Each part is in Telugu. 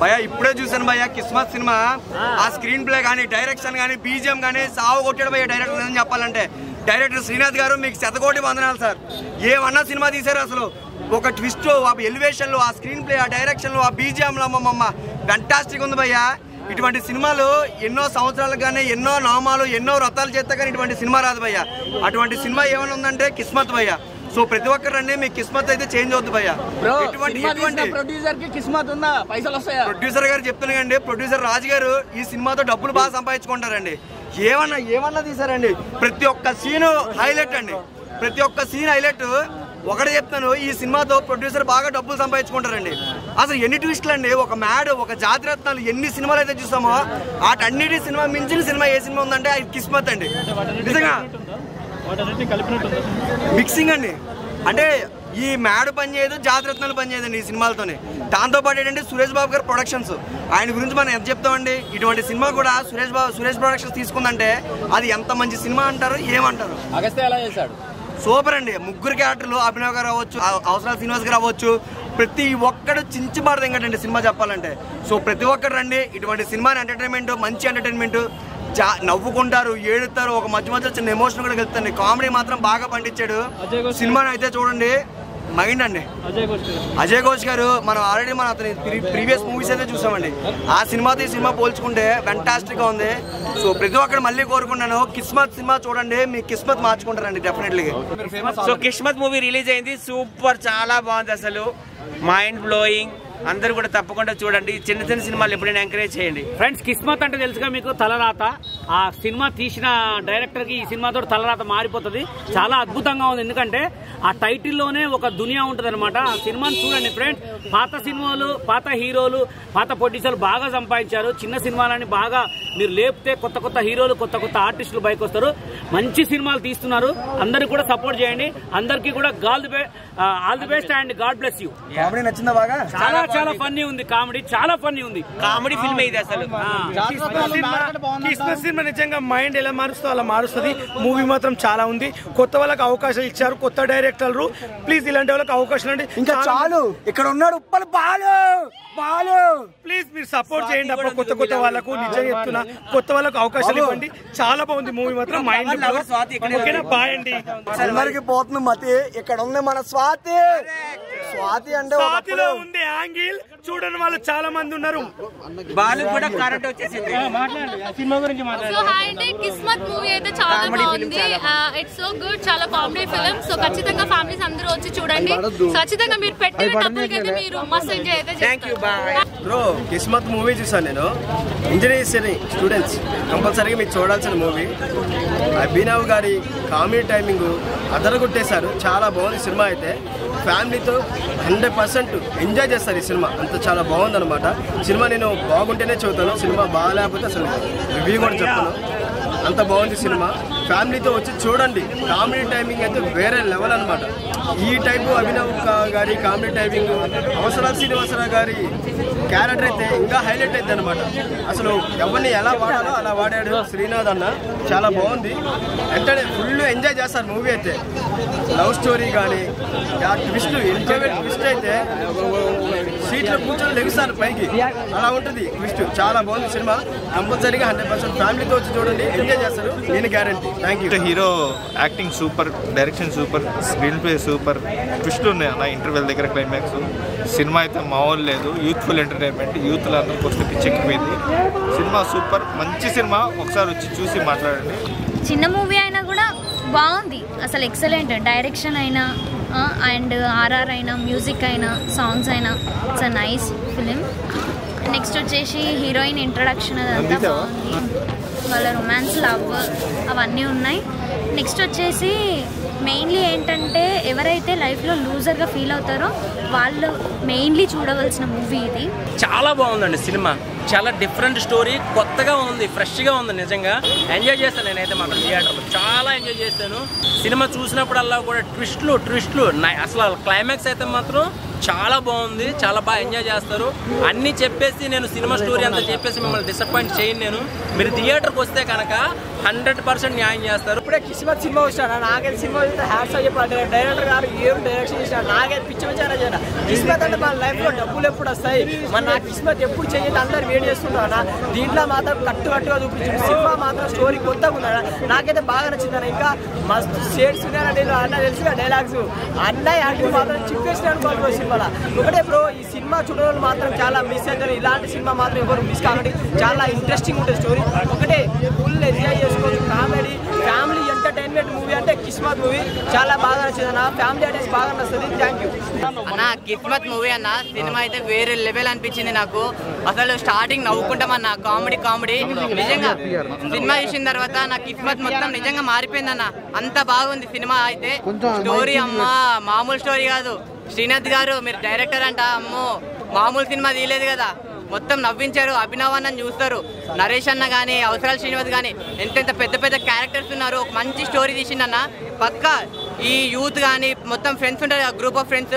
భయ్యా ఇప్పుడే చూసాను భయ్యా కిస్మత్ సినిమా. ఆ స్క్రీన్ ప్లే కానీ డైరెక్షన్ కానీ బీజిఎం కానీ సాగు కొట్టాడు భయ్యా డైరెక్టర్. ఏం చెప్పాలంటే డైరెక్టర్ శ్రీనాథ్ గారు మీకు శతకోటి వందనాలు సార్. ఏమన్నా సినిమా తీశారు అసలు. ఒక ట్విస్ట్, ఆ ఎలివేషన్లు, ఆ స్క్రీన్ ప్లే, ఆ డైరెక్షన్లు, ఆ బీజిఎంలో అమ్మమ్మ ఫ్యాంటాస్టిక్ ఉంది భయ్యా. ఇటువంటి సినిమాలు ఎన్నో సంవత్సరాలు కానీ ఎన్నో నామాలు ఎన్నో వ్రతాలు చేస్తే కానీ ఇటువంటి సినిమా రాదు భయ్యా. అటువంటి సినిమా ఏమైనా ఉందంటే కిస్మత్ భయ్యా. సో ప్రతి ఒక్కరండి మీ కిస్మత్ అయితే చేంజ్ అవుతుంది భయ్యా. ప్రొడ్యూసర్ గారు చెప్తున్నాయండి, ప్రొడ్యూసర్ రాజు గారు ఈ సినిమాతో డబ్బులు బాగా సంపాదించుకుంటారండి. ఏమన్నా తీసారండి. ప్రతి ఒక్క సీను హైలైట్ అండి, ప్రతి ఒక్క సీన్ హైలైట్. ఒకటే చెప్తాను, ఈ సినిమాతో ప్రొడ్యూసర్ బాగా డబ్బులు సంపాదించుకుంటారండి. అసలు ఎన్ని ట్విస్టులు అండి. ఒక మ్యాడ్, ఒక జాతిరత్నాలు ఎన్ని సినిమాలు అయితే చూసామో వాటన్నిటి సినిమా మించిన సినిమా ఏ సినిమా ఉందంటే అది కిస్మత్ అండి. నిజంగా మిక్సింగ్ అండి. అంటే ఈ మ్యాడ్ పని చేయదు, జాతిరత్నాలు పని చేయదండి ఈ సినిమాలతోనే. దాంతోపాటు ఏంటంటే సురేష్ బాబు గారు ప్రొడక్షన్స్, ఆయన గురించి మనం ఎంత చెప్తామండి. ఇటువంటి సినిమా కూడా సురేష్ ప్రొడక్షన్స్ తీసుకుందంటే అది ఎంత మంచి సినిమా అంటారు, ఏమంటారు. అగస్త్య ఎలా చేశాడు, సూపర్ అండి. ముగ్గురు క్యారెక్టర్లు, అభినవ్ గారు అవ్వచ్చు, అవసరాల శ్రీనివాస్ గారు అవ్వచ్చు, ప్రతి ఒక్కడు చించిబారదు ఇంకటండి సినిమా చెప్పాలంటే. సో ప్రతి ఒక్కరు రండి, ఇటువంటి సినిమాని ఎంటర్టైన్మెంట్, మంచి ఎంటర్టైన్మెంట్, నవ్వుకుంటారు, ఏడుతారు, ఒక మధ్య చిన్న ఎమోషన్ కూడా కలుగుతుంది. కామెడీ మాత్రం బాగా పండించాడు. సినిమాని అయితే చూడండి, మైండ్ అండి. అజయ్ ఘోష్ గారు మనం ఆల్రెడీ అతని ప్రీవియస్ మూవీస్ అయితే చూసామండి. ఆ సినిమాతో ఈ సినిమా పోల్చుకుంటే ఫ్యాంటాస్టిక్ గా ఉంది. సో ప్రతి ఒక్కరు మళ్ళీ కోరుకున్నాను, కిస్మత్ సినిమా చూడండి, మీ కిస్మత్ మార్చుకుంటారండి డెఫినెట్లీ. సో కిస్మత్ మూవీ రిలీజ్ అయింది, సూపర్, చాలా బాగుంది అసలు, మైండ్ బ్లోయింగ్. అందరూ కూడా తప్పకుండా చూడండి. చిన్న చిన్న సినిమాలు ఎప్పుడైనా ఎంకరేజ్ చేయండి ఫ్రెండ్స్. కిస్మత్ అంటే తెలుసుగా మీకు, తలరాత. ఆ సినిమా తీసిన డైరెక్టర్ కి ఈ సినిమాతో తలరాత మారిపోతుంది. చాలా అద్భుతంగా ఉంది, ఎందుకంటే ఆ టైటిల్లోనే ఒక దునియా ఉంటుంది అనమాట. ఆ సినిమాని చూడండి ఫ్రెండ్స్. పాత సినిమాలు, పాత హీరోలు, పాత ప్రొడ్యూసర్లు బాగా సంపాదించారు. చిన్న సినిమాలని బాగా మీరు లేపితే కొత్త కొత్త హీరోలు, కొత్త కొత్త ఆర్టిస్టులు బయటకు వస్తారు. మంచి సినిమాలు తీస్తున్నారు, అందరికి కూడా సపోర్ట్ చేయండి. అందరికీ కూడా all the best and God bless you. Comedy నచ్చిందా బాగా? చాలా చాలా ఫన్నీ ఉంది కామెడీ, చాలా ఫన్నీ ఉంది. కామెడీ ఫిల్మ్ ఇది అసలు. కిస్మత్ సినిమా నిజంగా మైండ్ ఎలా మారుస్తుందో అలా మారుస్తుంది. మూవీ మాత్రం చాలా ఉంది. కొత్త వాళ్ళకి అవకాశాలు ఇచ్చారు, కొత్త డైరెక్టర్లు. ప్లీజ్ ఇలాంటి వాళ్ళకి అవకాశం అండి. ఇంకా చాలు, ఇక్కడ ఉన్నాడు ఉప్పల్ బాలు. ప్లీజ్ మీరు సపోర్ట్ చేయండి అప్పుడు కొత్త వాళ్ళకు. నిజంగా చెప్తున్నా, కొత్త వాళ్ళకు అవకాశాలు ఇవ్వండి. చాలా బాగుంది మూవీ మాత్రం, మైండ్. ఓకేనా, బాయ్ అండి. అందరికి పోతుంది మతి. ఇక్కడ ఉంది మన స్వాతి. స్వాతి అంటే స్వాతిలో ఉంది యాంగిల్. చూడని వాళ్ళు చాలా మంది ఉన్నారు. బాలు కూడా కరెంట్ వచ్చేసింది. సినిమా గురించి మాట్లాడండి. సో హాయ్ అండి, కిస్మత్ మూవీ అయితే చాలా బాగుంది. ఇట్స్ సో గుడ్, చాలా కామెడీ ఫిల్మ్. సో ఖచ్చితంగా ఫ్యామిలీస్ అందరూ వచ్చి చూడండి. ఖచ్చితంగా మీరు పెట్టే డబ్బులకి అయితే మీరు మస్త్ ఎంజాయ్ అయితే చేస్తారు. బ్రో, కిస్మత్ మూవీ చూసాను నేను. ఇంజనీరింగ్ స్టూడెంట్స్ కంపల్సరీగా మీకు చూడాల్సిన మూవీ. అభినవ్ గారి కామెడీ టైమింగ్ అదరగొట్టేశారు. చాలా బాగుంది సినిమా. అయితే ఫ్యామిలీతో 100% ఎంజాయ్ చేస్తారు ఈ సినిమా. అంత చాలా బాగుందన్నమాట సినిమా. నేను బాగుంటేనే చెబుతాను, సినిమా బాగాలేకపోతే అసలు రివ్యూ కూడా చెప్తాను. అంత బాగుంది సినిమా. ఫ్యామిలీతో వచ్చి చూడండి. కామెడీ టైమింగ్ అయితే వేరే లెవెల్ అనమాట. ఈ టైపు అభినవ్ గారి కామెడీ టైమింగ్, అవసరాల శ్రీనివాసరావు గారి క్యారెక్టర్ అయితే ఇంకా హైలైట్ అయితే అనమాట. అసలు ఎవరిని ఎలా వాడాలో అలా వాడాడు శ్రీనాథ్ అన్న. చాలా బాగుంది. వెంటనే ఫుల్ ఎంజాయ్ చేస్తారు మూవీ అయితే. లవ్ స్టోరీ కానీ ట్విస్ట్, ఎంజాయ్మెంట్ ట్విస్ట్ అయితే సీట్లో కూర్చొని లెగిస్తారు పైకి, అలా ఉంటుంది ట్విస్ట్. చాలా బాగుంది సినిమా. కంపల్సరీగా 100% ఫ్యామిలీతో వచ్చి చూడండి, ఎంజాయ్ చేస్తారు, నేను guarantee. Thank you. Hero acting super, direction super, screen play super, ట్విస్ట్లు ఉన్నాయి అన్న ఇంటర్వెల్ దగ్గర, క్లైమాక్స్. సినిమా అయితే మామూలు లేదు, యూత్ఫుల్ ఎంటర్టైన్మెంట్. యూత్లో అందరికి వస్తే పిచ్చెక్కిపోయింది. సినిమా సూపర్, మంచి సినిమా. ఒకసారి వచ్చి చూసి మాట్లాడండి. చిన్న మూవీ అయినా కూడా బాగుంది అసలు, ఎక్సలెంట్. డైరెక్షన్ అయినా అండ్ ఆర్ఆర్ అయినా, మ్యూజిక్ అయినా, సాంగ్స్ అయినా, it's a nice film. Next వచ్చేసి హీరోయిన్ ఇంట్రడక్షన్ అదంతా బాగుంది. వాళ్ళ రొమాన్స్, లవ్ అవన్నీ ఉన్నాయి. నెక్స్ట్ వచ్చేసి మెయిన్లీ ఏంటంటే ఎవరైతే లైఫ్లో లూజర్గా ఫీల్ అవుతారో వాళ్ళు మెయిన్లీ చూడవలసిన మూవీ ఇది. చాలా బాగుందండి సినిమా. చాలా డిఫరెంట్ స్టోరీ, కొత్తగా ఉంది, ఫ్రెష్గా ఉంది. నిజంగా ఎంజాయ్ చేస్తాను నేనైతే మాత్రం థియేటర్లో. చాలా ఎంజాయ్ చేస్తాను సినిమా చూసినప్పుడల్లా కూడా. ట్విస్ట్లు అసలు క్లైమాక్స్ అయితే మాత్రం చాలా బాగుంది. చాలా బాగా ఎంజాయ్ చేస్తారు. అన్నీ చెప్పేసి నేను సినిమా స్టోరీ అంతా చెప్పేసి మిమ్మల్ని డిసప్పాయింట్ చేయను. నేను మీరు థియేటర్కి వస్తే కనుక 100% న్యాయం చేస్తారు. ఇప్పుడే కిస్మత్ సినిమా వచ్చాను, నాకైతే సినిమా చూస్తే హ్యాట్స్ ఆఫ్ చెప్పాలి. డైరెక్టర్ గారు ఏం డైరెక్షన్ చేశారు, నాకైతే పిచ్చి వచ్చారా చేయాలి. కిస్మత్ అంటే మన లైఫ్లో డబ్బులు ఎప్పుడు వస్తాయి, మన నా కిస్మత్ ఎప్పుడు చేయాలి అందరు వెయిట్ చేస్తుంటారు. దీంట్లో మాత్రం కట్టుగా చూపించారు. సినిమా మాత్రం స్టోరీ కొత్తగా ఉందా, నాకైతే బాగా నచ్చింది. ఇంకా మస్తు షేడ్స్ ఉన్నాయంటే అన్న తెలుసుగా డైలాగ్స్, అన్న యాక్టింగ్ మాత్రం చిప్పేసిన అనుకోవాలి సినిమాలో. ఒకటే బ్రో, ఈ సినిమా చూడడం మాత్రం చాలా మిస్ అవుతారు. ఇలాంటి సినిమా మాత్రం ఎవరు మిస్ కాకండి, చాలా ఇంట్రెస్టింగ్ ఉంటుంది స్టోరీ. ఒకటే ఫుల్ ఎంజాయ్ చేసుకోవచ్చు. కామెడీ ఫ్యామిలీ ఎంటర్టైన్మెంట్ మూవీ అంటే కిస్మత్ మూవీ చాలా బాగా నచ్చింది అన్న. ఫ్యామిలీ అటెన్స్ బాగా నచ్చుతుంది. థ్యాంక్ యూ అన్న. కిస్మత్ మూవీ అన్న సినిమా అయితే వేరే లెవెల్ అనిపించింది నాకు. అసలు స్టార్టింగ్ నవ్వుకుంటామన్న, కామెడీ నిజంగా సినిమా చూసిన తర్వాత నా కిస్మత్ మొత్తం నిజంగా మారిపోయిందన్న. అంత బాగుంది సినిమా అయితే. స్టోరీ అమ్మ మామూలు స్టోరీ కాదు. శ్రీనాథ్ గారు మీరు డైరెక్టర్ అంట, అమ్మో మామూలు సినిమా తీయలేదు కదా, మొత్తం నవ్వించారు. అభినవ్ అన్నని చూస్తారు, నరేష్ అన్న కానీ, అవసరాలు శ్రీనివాస్ కానీ, ఎంతెంత పెద్ద క్యారెక్టర్స్ ఉన్నారు. ఒక మంచి స్టోరీ తీసిండన్న. పక్కా ఈ యూత్ కానీ మొత్తం ఫ్రెండ్స్ ఉంటారు, గ్రూప్ ఆఫ్ ఫ్రెండ్స్.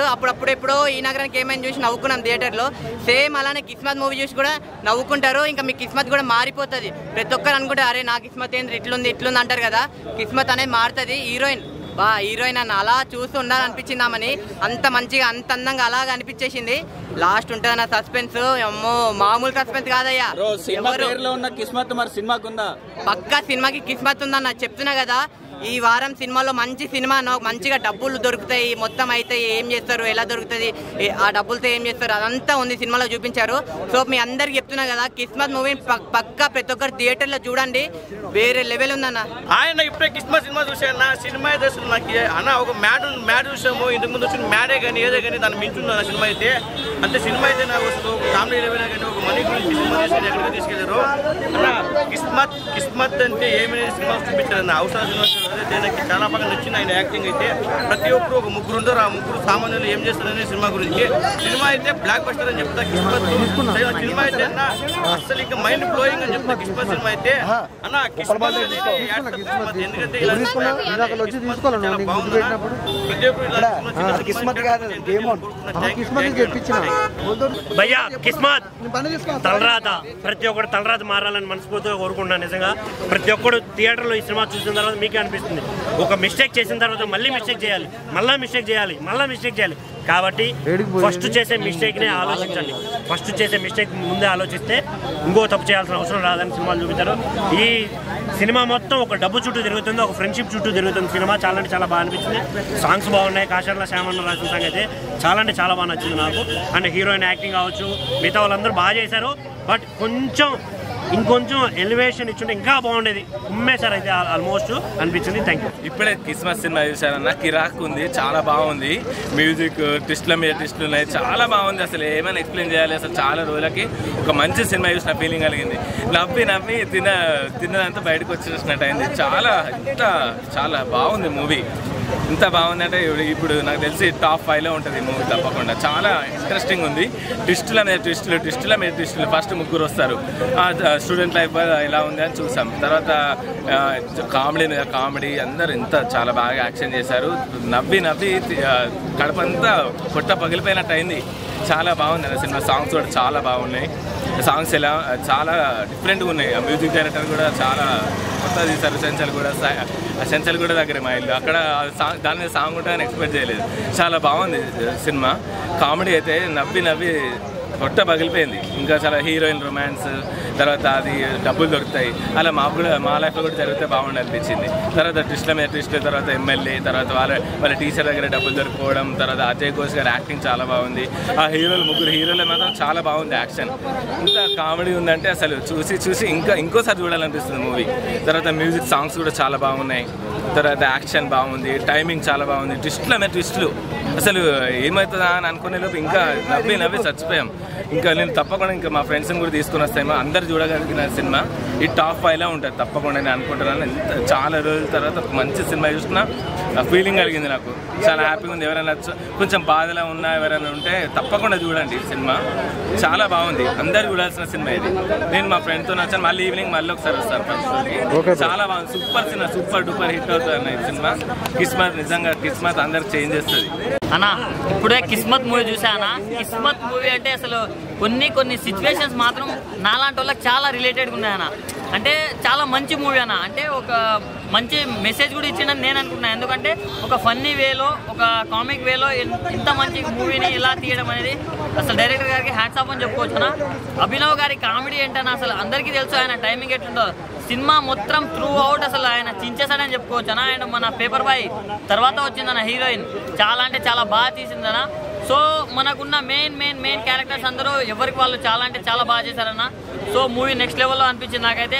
ఎప్పుడో ఈ నగరానికి ఏమైనా చూసి నవ్వుకున్నాం థియేటర్లో. సేమ్ అలానే కిస్మత్ మూవీ చూసి కూడా నవ్వుకుంటారు. ఇంకా మీ కిస్మత్ కూడా మారిపోతుంది. ప్రతి ఒక్కరు అనుకుంటారు అరే నా కిస్మత్ ఏంటి ఇట్లుంది అంటారు కదా. కిస్మత్ అనేది మారుతుంది. హీరోయిన్ అన్న అలా చూస్తూ ఉండాలనిపించిందామని, అంత మంచిగా అంత అందంగా అలాగ అనిపించేసింది. లాస్ట్ ఉంటుంది నా సస్పెన్స్, అమ్మో మామూలు సస్పెన్స్ కాదయ్యా. పక్కా సినిమాకి కిస్మత్ ఉందన్న చెప్తున్నా కదా. ఈ వారం సినిమాలో మంచి సినిమా, మంచిగా డబ్బులు దొరుకుతాయి, మొత్తం అయితే ఏం చేస్తారు, ఎలా దొరుకుతుంది, ఆ డబ్బులతో ఏం చేస్తారు, అదంతా ఉంది సినిమాలో చూపించారు. సో మీ అందరికి చెప్తున్నా కదా, కిస్మత్ మూవీ పక్కా ప్రతి ఒక్కరు థియేటర్లో చూడండి, వేరే లెవెల్ ఉందన్న. ఆయన ఇప్పుడే కిస్మత్ సినిమా చూసాను. సినిమా అయితే నాకు అన్న ఒక మ్యాడ్ చూసాము. ఇంతకు ముందు వచ్చిన మ్యాడే కానీ ఏదే కానీ దాన్ని మించుంది అన్న సినిమా అయితే. అంతే సినిమా అయితే నాకు ఒక కామెడీ లెవెల్ కానీ ఒక మనీ గురించి సినిమా తీసుకెళ్ళి ఎక్కడికి తీసుకెళ్ళారు అన్న. కిస్మత్ అంటే ఏమైనా సినిమా చూపించారు అన్న. అవసరం సినిమా నాకు చాలా బాగా నచ్చింది ఆయన యాక్టింగ్ అయితే. ప్రతి ఒక్కరు ఒక ముగ్గురు ఉంటారు, ఆ ముగ్గురు సామాన్యులు ఏం చేస్తారనే సినిమా గురించి. సినిమా అయితే బ్లాక్ బస్టర్ అని చెప్తా కిస్మత్ సినిమా అయితే అన్న. అసలు ఇంకా మైండ్ బ్లోయింగ్ అని చెప్తా కిస్మత్ సినిమా అయితే అన్న. కిస్మత్ ఎందుకంటే భయ్యా కిస్మత్ తలరాత, ప్రతి ఒక్కరు తలరాత మారాలని మనస్ఫూర్తిగా కోరుకుంటున్నాను. నిజంగా ప్రతి ఒక్కరు థియేటర్లో ఈ సినిమా చూసిన తర్వాత మీకే అనిపిస్తుంది, ఒక మిస్టేక్ చేసిన తర్వాత మళ్ళీ మిస్టేక్ చేయాలి, మళ్ళీ మిస్టేక్ చేయాలి. కాబట్టి ఫస్ట్ చేసే మిస్టేక్నే ఆలోచించండి. ఫస్ట్ చేసే మిస్టేక్ ముందే ఆలోచిస్తే ఇంకో తప్పు చేయాల్సిన అవసరం రాదని సినిమాలు చూపించారు. ఈ సినిమా మొత్తం ఒక డబ్బు చుట్టూ తిరుగుతుంది, ఒక ఫ్రెండ్షిప్ చుట్టూ తిరుగుతుంది. సినిమా చాలా అంటే చాలా బాగా అనిపించింది. సాంగ్స్ బాగున్నాయి. కాశర్ల శ్యామన్న రాసిన సాంగ్ అయితే చాలా అంటే చాలా బాగా నచ్చింది నాకు. అండ్ హీరోయిన్ యాక్టింగ్ కావచ్చు, మిగతా వాళ్ళందరూ బాగా చేశారు. బట్ ఇంకొంచెం ఎలివేషన్ ఇచ్చుంటే ఇంకా బాగుండేది. ఉమ్మేశారు అయితే ఆల్మోస్ట్ అనిపించింది. Thank you. ఇప్పుడే క్రిస్మస్ సినిమా చూసారన్న, కిరాక్ ఉంది, చాలా బాగుంది. మ్యూజిక్ ట్విస్ట్ల మీద ట్విస్ట్లు ఉన్నాయి, చాలా బాగుంది. అసలు ఏమైనా ఎక్స్ప్లెయిన్ చేయాలి. అసలు చాలా రోజులకి ఒక మంచి సినిమా చూసిన ఫీలింగ్ కలిగింది. నవ్వి తిన్నదంతా బయటకు వచ్చేసినట్టు అయింది. చాలా బాగుంది మూవీ. ఇంత బాగుందంటే ఇప్పుడు నాకు తెలిసి టాప్ 5లో ఉంటుంది మూవీ తప్పకుండా. చాలా ఇంట్రెస్టింగ్ ఉంది. ట్విస్టుల మీద ట్విస్టులు. ఫస్ట్ ముగ్గురు వస్తారు, స్టూడెంట్ లైఫ్ ఎలా ఉంది అని చూసాం. తర్వాత కామెడీ అందరూ చాలా బాగా యాక్షన్ చేశారు. నవ్వి కడపంతా పొట్ట పగిలిపోయినట్టు అయింది. చాలా బాగుంది అన్న సినిమా. సాంగ్స్ కూడా చాలా బాగున్నాయి. సాంగ్స్ చాలా డిఫరెంట్గా ఉన్నాయి. ఆ మ్యూజిక్ డైరెక్టర్ కూడా చాలా కొత్త తీశారు. సెంచల్ కూడా దగ్గర మా ఇల్లు, అక్కడ దాని మీద సాంగ్ ఉంటుందని ఎక్స్పెక్ట్ చేయలేదు. చాలా బాగుంది సినిమా. కామెడీ అయితే నవ్వి పొట్ట పగిలిపోయింది. ఇంకా చాలా హీరోయిన్ రొమాన్స్, తర్వాత అది డబ్బులు దొరుకుతాయి, అలా మా లైఫ్లో కూడా జరిగితే బాగుండి అనిపించింది. తర్వాత ట్విస్ట్ల మీద ట్విస్ట్లు, తర్వాత ఎమ్మెల్యే, తర్వాత వాళ్ళ టీచర్ దగ్గర డబ్బులు దొరుకుకోవడం, తర్వాత అజయ్ ఘోష్ గారి యాక్టింగ్ చాలా బాగుంది. ఆ ముగ్గురు హీరోలు మాత్రం చాలా బాగుంది యాక్షన్. ఇంత కామెడీ ఉందంటే అసలు చూసి ఇంకోసారి చూడాలనిపిస్తుంది మూవీ. తర్వాత మ్యూజిక్ సాంగ్స్ కూడా చాలా బాగున్నాయి. తర్వాత యాక్షన్ బాగుంది, టైమింగ్ చాలా బాగుంది. ట్విస్ట్ల మీద ట్విస్టులు, అసలు ఏమవుతుందా అని అనుకునే లోపు ఇంకా నవ్వి చచ్చిపోయాం. ఇంకా నేను తప్పకుండా ఇంకా మా ఫ్రెండ్స్ని కూడా తీసుకుని వస్తాయేమో. అందరు చూడగలిగిన సినిమా ఈ టాప్ 5లో ఉంటుంది తప్పకుండా నేను అనుకుంటున్నాను. చాలా రోజుల తర్వాత ఒక మంచి సినిమా చూసుకున్నా ఫీలింగ్ కలిగింది నాకు. చాలా హ్యాపీగా ఉంది. ఎవరైనా కొంచెం బాధలో ఉన్నా ఎవరైనా ఉంటే తప్పకుండా చూడండి సినిమా. చాలా బాగుంది, అందరు చూడాల్సిన సినిమా ఇది. నేను మా ఫ్రెండ్తో వచ్చాను, మళ్ళీ ఈవినింగ్ మళ్ళీ ఒకసారి వస్తాను ఫస్ట్. చాలా బాగుంది, super cinema, super duper hit అవుతుంది అన్న ఈ సినిమా. కిస్మత్ నిజంగా అందరికి చేంజ్ చేస్తుంది. అన్నా ఇప్పుడే కిస్మత్ మూవీ చూసానా. కిస్మత్ మూవీ అంటే అసలు కొన్ని సిచ్యువేషన్స్ మాత్రం నాలాంటి వాళ్ళకి చాలా రిలేటెడ్గా ఉన్నాయన్న. అంటే చాలా మంచి మూవీ అన్న. అంటే ఒక మంచి మెసేజ్ కూడా ఇచ్చిందని నేను అనుకుంటున్నాను. ఎందుకంటే ఒక ఫన్నీ వేలో, ఒక కామిక్ వేలో ఇంత మంచి మూవీని ఇలా తీయడం అనేది అసలు డైరెక్టర్ గారికి హ్యాట్స్ ఆఫ్ అని చెప్పుకోవచ్చు అన్న. అభినవ్ గారి కామెడీ ఏంటన్నా అసలు అందరికీ తెలుసు, ఆయన టైమింగ్ ఎట్లుందో. సినిమా మొత్తం త్రూ అవుట్ అసలు ఆయన చించేసాడని చెప్పుకోవచ్చు అన్న. ఆయన మన పేపర్ బాయ్ తర్వాత వచ్చిందన్న హీరోయిన్, చాలా అంటే చాలా బాగా తీసిందన్న. సో మనకున్న మెయిన్ క్యారెక్టర్స్ అందరూ ఎవరికి వాళ్ళు చాలా అంటే చాలా బాగా చేశారన్న. సో మూవీ నెక్స్ట్ లెవెల్లో అనిపించింది నాకైతే.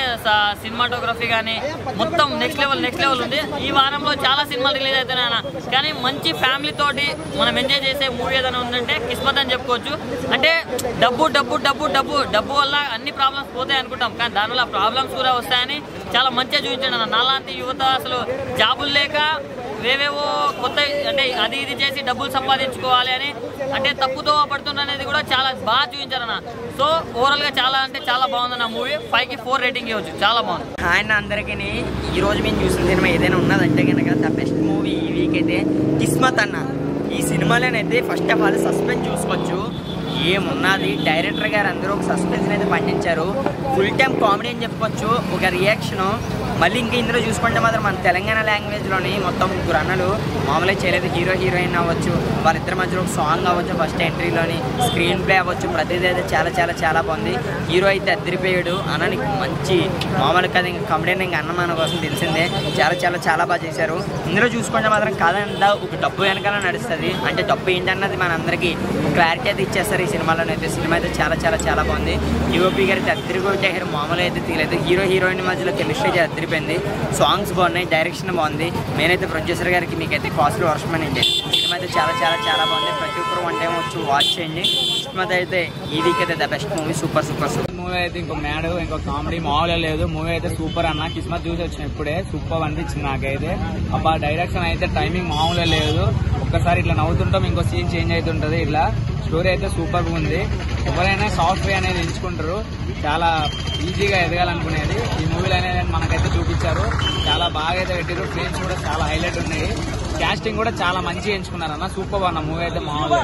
సినిమాటోగ్రఫీ కానీ మొత్తం నెక్స్ట్ లెవెల్ ఉంది. ఈ వారంలో చాలా సినిమాలు రిలీజ్ అవుతున్నాయన్న, కానీ మంచి ఫ్యామిలీ తోటి మనం ఎంజాయ్ చేసే మూవీ ఏదైనా ఉందంటే కిస్మత్ అని చెప్పుకోవచ్చు. అంటే డబ్బు వల్ల అన్ని ప్రాబ్లమ్స్ పోతాయి అనుకుంటాం, కానీ దానివల్ల ప్రాబ్లమ్స్ కూడా వస్తాయని చాలా మంచిగా చూపించండి అన్న. నాలాంటి యువత అసలు జాబులు లేక వేవేవో కొత్త అంటే అది ఇది చేసి డబ్బులు సంపాదించుకోవాలి అని అంటే తప్పుతో పడుతున్న అనేది కూడా చాలా బాగా చూపించారన్న. సో ఓవరాల్ గా చాలా అంటే చాలా బాగుందన్న మూవీ. 5కి 4 రేటింగ్ ఇవ్వచ్చు, చాలా బాగుంది. ఆయన అందరికీ ఈ రోజు మేము చూసిన సినిమా ఏదైనా ఉన్నదంటే కనుక ద బెస్ట్ మూవీ ఈ వీక్ అయితే కిస్మత్ అన్న. ఈ సినిమాలోనైతే ఫస్ట్ ఆఫ్ ఆల్ సస్పెన్స్ చూసుకోవచ్చు, ఏమున్నది. డైరెక్టర్ గారు అందరూ ఒక సస్పెన్స్ అయితే పండించారు. ఫుల్ టైం కామెడీ అని చెప్పుకోవచ్చు, ఒక రియాక్షను. మళ్ళీ ఇంకా ఇందులో చూసుకుంటే మాత్రం మన తెలంగాణ లాంగ్వేజ్లోని మొత్తం ముగ్గురు అన్నలు మామూలుగా చేయలేదు. హీరోయిన్ అవ్వచ్చు, వాళ్ళిద్దరి మధ్యలో ఒక సాంగ్ అవ్వచ్చు, ఫస్ట్ ఎంట్రీలోని స్క్రీన్ ప్లే అవ్వచ్చు, ప్రతిదీ అయితే చాలా బాగుంది. హీరో అయితే అద్దరిపోయాడు. అన్ననికి మంచి మామూలు కదా, ఇంకా కమెడియన్ ఇంకా అన్న మన కోసం తెలిసిందే. చాలా బాగా చేశారు. ఇందులో చూసుకుంటే మాత్రం కాదంతా ఒక డబ్బు వెనకాల నడుస్తుంది. అంటే డబ్బు ఏంటన్నది మన అందరికీ క్లారిటీ అయితే ఇచ్చేస్తారు ఈ సినిమాలోనైతే. సినిమా అయితే చాలా బాగుంది. యూఓపీ గారికి అద్దరికొట్టారు, మామూలు అయితే తీయలేదు. హీరోయిన్ మధ్యలో కెమిస్ట్రీ అద్దరిపోయింది. సాంగ్స్ బాగున్నాయి, డైరెక్షన్ బాగుంది. నేనైతే ప్రొడ్యూసర్ గారికి మీకైతే కాస్ట్లీ వర్షం అండి. సినిమా అయితే చాలా బాగుంది. ప్రతి ఒక్కరు వన్ టైం వచ్చి వాచ్ చేయండి. కిస్మత్ అయితే ఈ వీక్ అయితే the best movie. Super movie అయితే ఇంకో మ్యాడ్ ఇంకో కామెడీ మామూలుగా లేదు. మూవీ అయితే సూపర్ అన్న. కిస్మత్ చూసి వచ్చిన ఇప్పుడే సూపర్ అనిపించింది నాకైతే. అబ్బా డైరెక్షన్ అయితే టైమింగ్ మామూలుగా లేదు. ఒక్కసారి ఇట్లా నవ్వుతుంటాం, ఇంకో సీన్ చేంజ్ అవుతుంటది. ఇట్లా స్టోరీ అయితే సూపర్గా ఉంది. ఎవరైనా సాఫ్ట్వేర్ అనేది ఎంచుకుంటారు, చాలా ఈజీగా ఎదగాలనుకునేది. ఈ మూవీలు అనేది మనకైతే చూపించారు, చాలా బాగా అయితే పెట్టారు. ఫ్రేమ్స్ కూడా చాలా హైలైట్ ఉన్నాయి. కాస్టింగ్ కూడా చాలా మంచిగా ఎంచుకున్నారు అన్న. సూపర్ అన్న మూవీ అయితే మామూలుగా.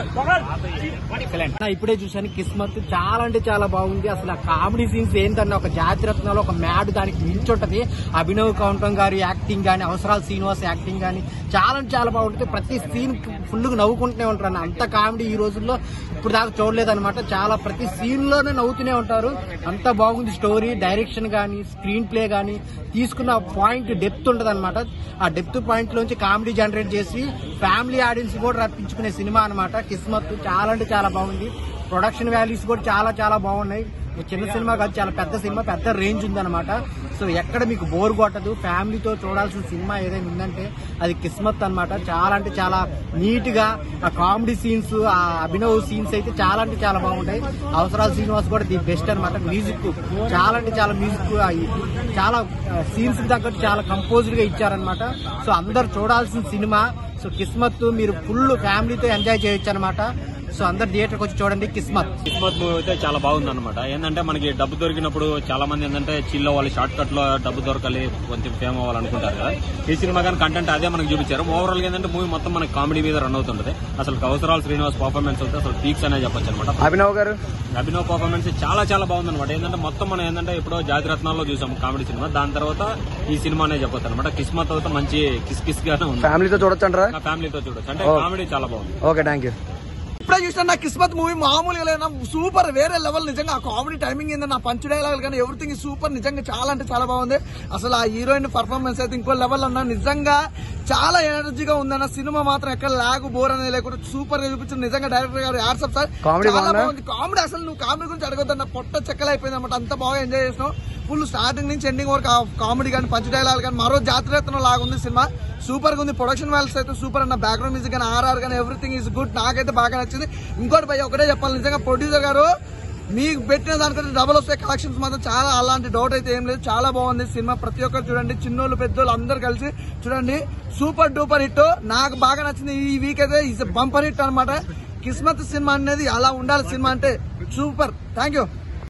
ఇప్పుడే చూసాను కిస్మత్, చాలా అంటే చాలా బాగుంది. అసలు ఆ కామెడీ సీన్స్ ఏంటన్నా ఒక జాతిరత్నాలు ఒక మ్యాడ్ దానికి మించుంటది. అభినవ్ కౌంటం గారి యాక్టింగ్ గానీ, అవసరాల శ్రీనివాస్ యాక్టింగ్ గానీ చాలా అంటే చాలా బాగుంటుంది. ప్రతి సీన్ ఫుల్ గా నవ్వుకుంటూనే ఉంటారు అన్న. అంత కామెడీ ఈ రోజుల్లో ఇప్పుడు దాకా చూడలేదన్నమాట. చాలా ప్రతి సీన్ లోనే నవ్వుతూనే ఉంటారు. అంత బాగుంది స్టోరీ, డైరెక్షన్ గానీ, స్క్రీన్ ప్లే గానీ, తీసుకున్న పాయింట్ డెప్త్ ఉంటది అనమాట. ఆ డెప్త్ పాయింట్ లోంచి కామెడీ జనరేట్ చేసి ఫ్యామిలీ ఆడియన్స్ కూడా రప్పించుకునే సినిమా అనమాట కిస్మత్. చాలా అంటే చాలా బాగుంది. ప్రొడక్షన్ వాల్యూస్ కూడా చాలా బాగున్నాయి. చిన్న సినిమా కాదు, చాలా పెద్ద సినిమా, పెద్ద రేంజ్ ఉందన్నమాట. సో ఎక్కడ మీకు బోర్ కొట్టదు. ఫ్యామిలీతో చూడాల్సిన సినిమా ఏదైనా ఉందంటే అది కిస్మత్ అనమాట. చాలా అంటే చాలా నీట్ గా ఆ కామెడీ సీన్స్, ఆ అభినవ్ సీన్స్ అయితే చాలా అంటే చాలా బాగుంటాయి. అవసరాల శ్రీనివాస్ కూడా ది బెస్ట్ అనమాట. మ్యూజిక్ చాలా అంటే చాలా మ్యూజిక్, చాలా సీన్స్ తగ్గట్టు చాలా కంపోజ్డ్ గా ఇచ్చారనమాట. సో అందరు చూడాల్సిన సినిమా. సో కిస్మత్ మీరు ఫుల్ ఫ్యామిలీతో ఎంజాయ్ చేయొచ్చు అనమాట. సో అందరు థియేటర్కి వచ్చి చూడండి కిస్మత్ మూవీ అయితే చాలా బాగుంది అనమాట. ఏంటంటే మనకి డబ్బు దొరికినప్పుడు చాలా మంది ఏంటంటే చిల్ అవ్వాలి, షార్ట్ కట్ లో డబ్బు దొరకాలి, కొంచెం ఫేమ్ అవ్వాలనుకుంటారు కదా. ఈ సినిమా కానీ కంటెంట్ అదే మనకు చూపించారు. ఓవరాల్ గా ఏంటంటే మూవీ మొత్తం మనకి కామెడీ మీద రన్ అవుతుంటది. అసలు అవసరాల శ్రీనివాస్ పర్ఫార్మెన్స్ అయితే అసలు పీక్స్ అనే చెప్పొచ్చు అనమాట. అభినవ్ పర్ఫార్మెన్స్ చాలా బాగుంది అనమాట. ఏంటంటే మొత్తం మనం ఏంటంటే ఇప్పుడు జాతిరత్నాల్లో చూసాం కామెడీ సినిమా, దాని తర్వాత ఈ సినిమా అనే చెప్పొచ్చు అనమాట. కిస్మత్ అయితే మంచి కిస్ గానే ఉంది. ఫ్యామిలీతో చూడొచ్చు అంటారా? ఫ్యామిలీతో చూడొచ్చు. అంటే కామెడీ చాలా బాగుంది. Okay, thank you. ఇప్పుడే చూసిన నా కిస్మత్ మూవీ మామూలుగా లేదా, సూపర్, వేరే లెవెల్. నిజంగా ఆ కామెడీ టైమింగ్ ఏంటంటే, నా పంచ్ డైలాగ్ కానీ ఎవ్రీథింగ్ సూపర్. నిజంగా చాలా అంటే చాలా బాగుంది. అసలు ఆ హీరోయిన్ పర్ఫార్మెన్స్ అయితే ఇంకో లెవెల్ అన్నా. నిజంగా చాలా ఎనర్జీగా ఉందన్న. సినిమా మాత్రం ఎక్కడ లాగు బోర్ అనేది లేకుండా సూపర్ గా చూపించింది. నిజంగా డైరెక్టర్ గారు యాడ్సప్ సార్, చాలా బాగుంది. కామెడీ అసలు నువ్వు కామెడీ గురించి అడగొద్దన్న, పొట్ట చెక్కలైపోయింది అనమాట. అంత బాగా ఎంజాయ్ చేసినావు. ఫుల్ స్టార్టింగ్ నుంచి ఎండింగ్ వరకు కామెడీ కానీ పంచ్ డైలాగ్ కానీ మరో జాతరత్నం లాగా ఉంది సినిమా. సూపర్ గా ఉంది. ప్రొడక్షన్ వాల్యూస్ అయితే సూపర్ అన్న. బ్యాక్గ్రౌండ్ మ్యూజిక్ కానీ ఆర్ఆర్ కానీ ఎవ్రీథింగ్ ఈజ్ గుడ్. నాకైతే బాగా నచ్చింది. ఇంకోటి భయ్య ఒకటే చెప్పాలి, నిజంగా ప్రొడ్యూసర్ గారు మీకు పెట్టిన దానికంటే డబల్ వస్తాయి కలెక్షన్స్ మాత్రం. చాలా అలాంటి డౌట్ అయితే ఏం లేదు. చాలా బాగుంది సినిమా. ప్రతి ఒక్కరు చూడండి, చిన్నోళ్ళు పెద్దోళ్ళు అందరు కలిసి చూడండి. Super duper hit. నాకు బాగా నచ్చింది. ఈ వీక్ అయితే ఈజ్ బంపర్ హిట్ అనమాట. కిస్మత్ సినిమా అనేది అలా ఉండాలి. సినిమా అంటే సూపర్. Thank you.